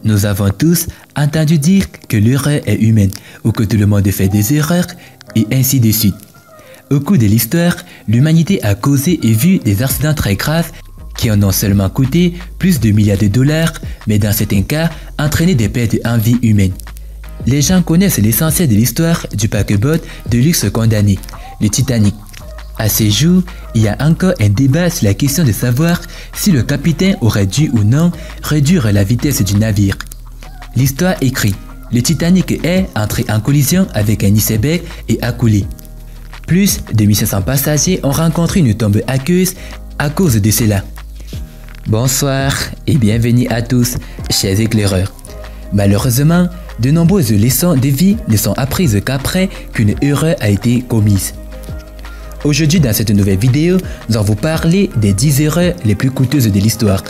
Nous avons tous entendu dire que l'erreur est humaine ou que tout le monde fait des erreurs et ainsi de suite. Au cours de l'histoire, l'humanité a causé et vu des accidents très graves qui en non seulement coûté plus de milliards de dollars, mais dans certains cas, entraîné des pertes en vie humaine. Les gens connaissent l'essentiel de l'histoire du paquebot de luxe condamné, le Titanic. À ce jour, il y a encore un débat sur la question de savoir si le capitaine aurait dû ou non réduire la vitesse du navire. L'histoire écrit, le Titanic est entré en collision avec un iceberg et a coulé. Plus de 1500 passagers ont rencontré une tombe aqueuse à cause de cela. Bonsoir et bienvenue à tous, chers éclaireurs. Malheureusement, de nombreuses leçons de vie ne sont apprises qu'après qu'une erreur a été commise. Aujourd'hui, dans cette nouvelle vidéo, nous allons vous parler des 10 erreurs les plus coûteuses de l'histoire.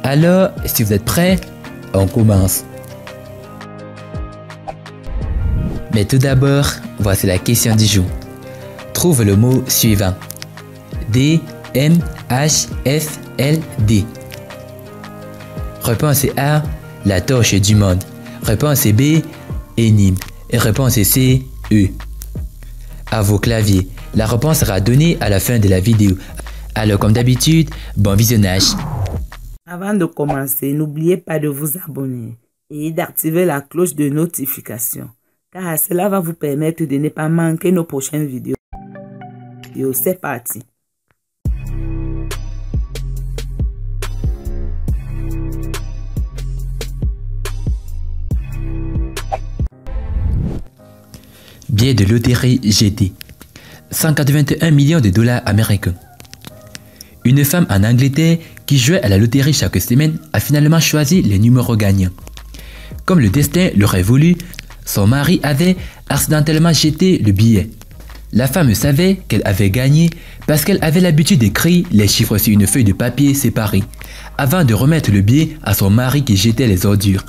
Alors, si vous êtes prêts, on commence. Mais tout d'abord, voici la question du jour. Trouve le mot suivant. D, M, H, F, L, D. Réponse A, la torche du monde. Réponse B, énigme. Et réponse C, E. À vos claviers, la réponse sera donnée à la fin de la vidéo. Alors comme d'habitude, bon visionnage. Avant de commencer, n'oubliez pas de vous abonner et d'activer la cloche de notification, car cela va vous permettre de ne pas manquer nos prochaines vidéos. C'est parti. Billet de loterie jeté. 181 millions de dollars américains. Une femme en Angleterre qui jouait à la loterie chaque semaine a finalement choisi les numéros gagnants. Comme le destin l'aurait voulu, son mari avait accidentellement jeté le billet. La femme savait qu'elle avait gagné parce qu'elle avait l'habitude d'écrire les chiffres sur une feuille de papier séparée avant de remettre le billet à son mari qui jetait les ordures.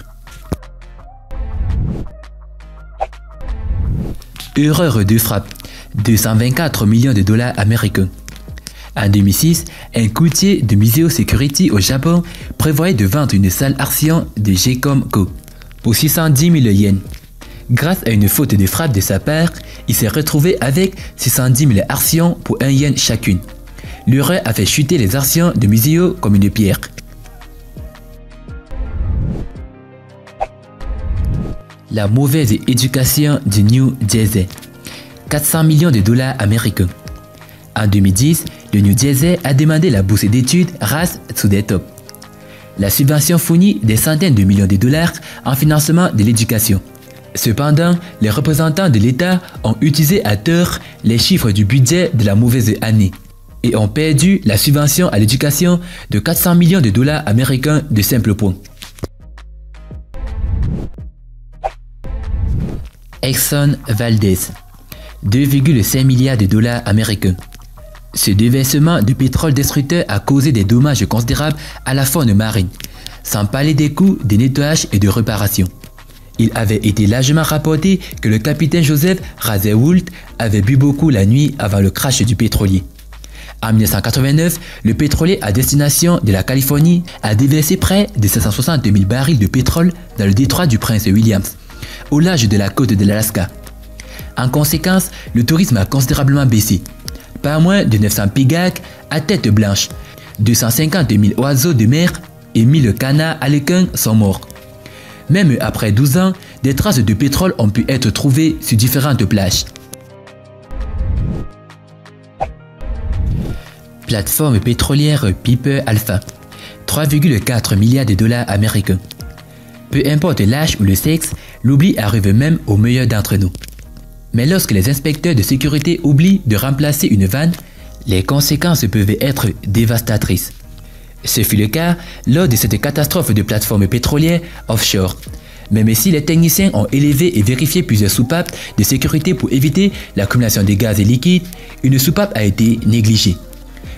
Erreur de frappe. 224 millions de dollars américains. En 2006, un courtier de Mizuho Security au Japon prévoyait de vendre une salle action de G-Com Co. pour 610 000 yens. Grâce à une faute de frappe de sa part, il s'est retrouvé avec 610 000 actions pour 1 yen chacune. L'erreur a fait chuter les actions de Mizuho comme une pierre. La mauvaise éducation du New Jersey. 400 millions de dollars américains. En 2010, le New Jersey a demandé la bourse d'études race to the top. La subvention fournit des centaines de millions de dollars en financement de l'éducation. Cependant, les représentants de l'État ont utilisé à tort les chiffres du budget de la mauvaise année et ont perdu la subvention à l'éducation de 400 millions de dollars américains de simple point. Exxon Valdez, 2,5 milliards de dollars américains. Ce déversement de pétrole destructeur a causé des dommages considérables à la faune marine, sans parler des coûts de nettoyage et de réparation. Il avait été largement rapporté que le capitaine Joseph Razerwold avait bu beaucoup la nuit avant le crash du pétrolier. En 1989, le pétrolier à destination de la Californie a déversé près de 760 000 barils de pétrole dans le détroit du Prince Williams, au large de la côte de l'Alaska. En conséquence, le tourisme a considérablement baissé. Pas moins de 900 pigaques à tête blanche, 250 000 oiseaux de mer et 1000 canards harlequins sont morts. Même après 12 ans, des traces de pétrole ont pu être trouvées sur différentes plages. Plateforme pétrolière Piper Alpha, 3,4 milliards de dollars américains. Peu importe l'âge ou le sexe, l'oubli arrive même aux meilleurs d'entre nous. Mais lorsque les inspecteurs de sécurité oublient de remplacer une vanne, les conséquences peuvent être dévastatrices. Ce fut le cas lors de cette catastrophe de plateforme pétrolière offshore. Même si les techniciens ont élevé et vérifié plusieurs soupapes de sécurité pour éviter l'accumulation de gaz liquides, une soupape a été négligée.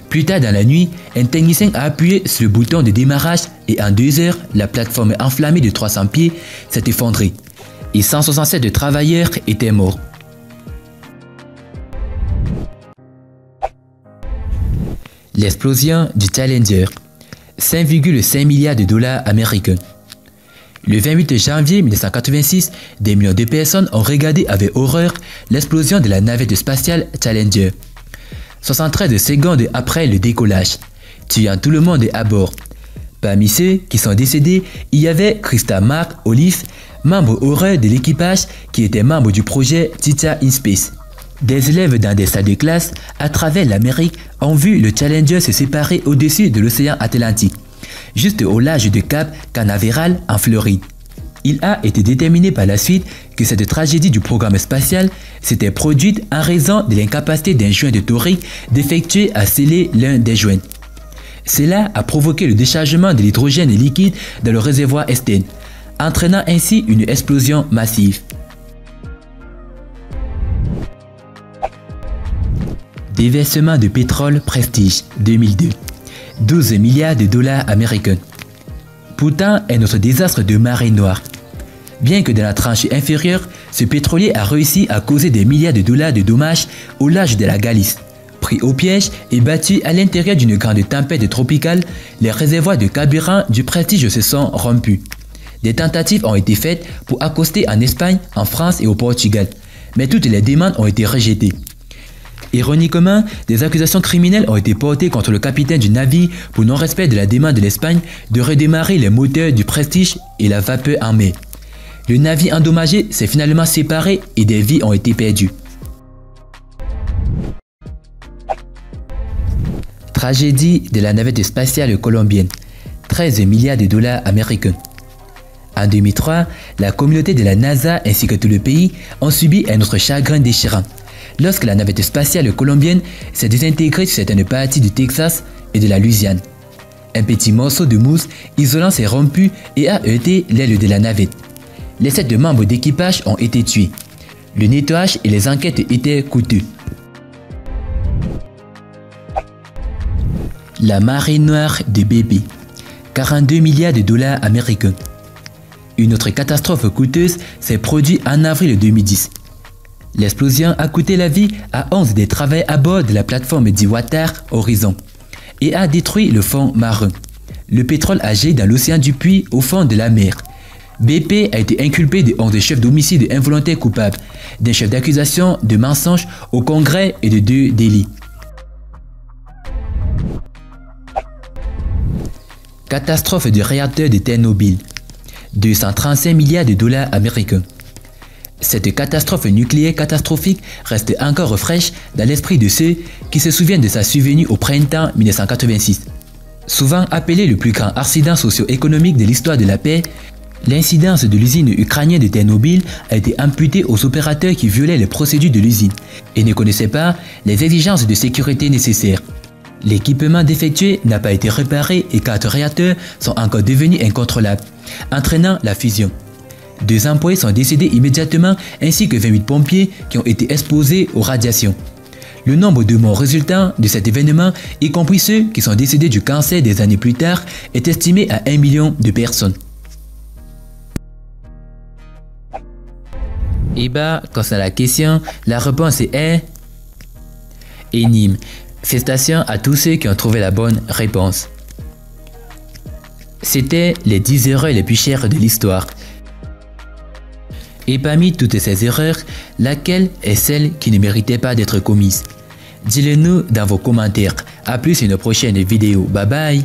Plus tard dans la nuit, un technicien a appuyé sur le bouton de démarrage et en 2 heures, la plateforme enflammée de 300 pieds s'est effondrée et 167 travailleurs étaient morts. L'explosion du Challenger. 5,5 milliards de dollars américains. Le 28 janvier 1986, des millions de personnes ont regardé avec horreur l'explosion de la navette spatiale Challenger. 73 secondes après le décollage, tuant tout le monde à bord. Parmi ceux qui sont décédés, il y avait Krista Mark Olive, membre heureux de l'équipage qui était membre du projet Titan in Space. Des élèves dans des salles de classe à travers l'Amérique ont vu le Challenger se séparer au-dessus de l'océan Atlantique, juste au large de Cap Canaveral en Floride. Il a été déterminé par la suite que cette tragédie du programme spatial s'était produite en raison de l'incapacité d'un joint de torique d'effectuer à sceller l'un des joints. Cela a provoqué le déchargement de l'hydrogène liquide dans le réservoir externe, entraînant ainsi une explosion massive. Déversement de pétrole Prestige 2002, 12 milliards de dollars américains. Pourtant, est notre désastre de marée noire. Bien que dans la tranche inférieure, ce pétrolier a réussi à causer des milliards de dollars de dommages au large de la Galice. Pris au piège et battu à l'intérieur d'une grande tempête tropicale, les réservoirs de carburant du Prestige se sont rompus. Des tentatives ont été faites pour accoster en Espagne, en France et au Portugal, mais toutes les demandes ont été rejetées. Ironiquement, des accusations criminelles ont été portées contre le capitaine du navire pour non-respect de la demande de l'Espagne de redémarrer les moteurs du Prestige et la vapeur en mer. Le navire endommagé s'est finalement séparé et des vies ont été perdues. Tragédie de la navette spatiale colombienne, 13 milliards de dollars américains. En 2003, la communauté de la NASA ainsi que tout le pays ont subi un autre chagrin déchirant, lorsque la navette spatiale colombienne s'est désintégrée sur certaines parties du Texas et de la Louisiane. Un petit morceau de mousse isolant s'est rompu et a heurté l'aile de la navette. Les 7 membres d'équipage ont été tués. Le nettoyage et les enquêtes étaient coûteux. La marée noire de BP, 42 milliards de dollars américains. Une autre catastrophe coûteuse s'est produite en avril 2010. L'explosion a coûté la vie à 11 des travailleurs à bord de la plateforme Deepwater Horizon et a détruit le fond marin. Le pétrole a jailli dans l'océan du puits au fond de la mer. BP a été inculpé de 11 chefs d'homicide involontaire coupables, d'un chef d'accusation de mensonge au Congrès et de 2 délits. Catastrophe du réacteur de Tchernobyl, 235 milliards de dollars américains. Cette catastrophe nucléaire catastrophique reste encore fraîche dans l'esprit de ceux qui se souviennent de sa survenue au printemps 1986. Souvent appelé le plus grand accident socio-économique de l'histoire de la paix, l'incidence de l'usine ukrainienne de Tchernobyl a été imputée aux opérateurs qui violaient les procédures de l'usine et ne connaissaient pas les exigences de sécurité nécessaires. L'équipement défectueux n'a pas été réparé et 4 réacteurs sont encore devenus incontrôlables, entraînant la fusion. 2 employés sont décédés immédiatement ainsi que 28 pompiers qui ont été exposés aux radiations. Le nombre de morts résultant de cet événement, y compris ceux qui sont décédés du cancer des années plus tard, est estimé à 1 million de personnes. Et bah, concernant la question, la réponse est énigme. Félicitations à tous ceux qui ont trouvé la bonne réponse. C'était les 10 erreurs les plus chères de l'histoire. Et parmi toutes ces erreurs, laquelle est celle qui ne méritait pas d'être commise? Dites-le nous dans vos commentaires. A plus une prochaine vidéo. Bye bye.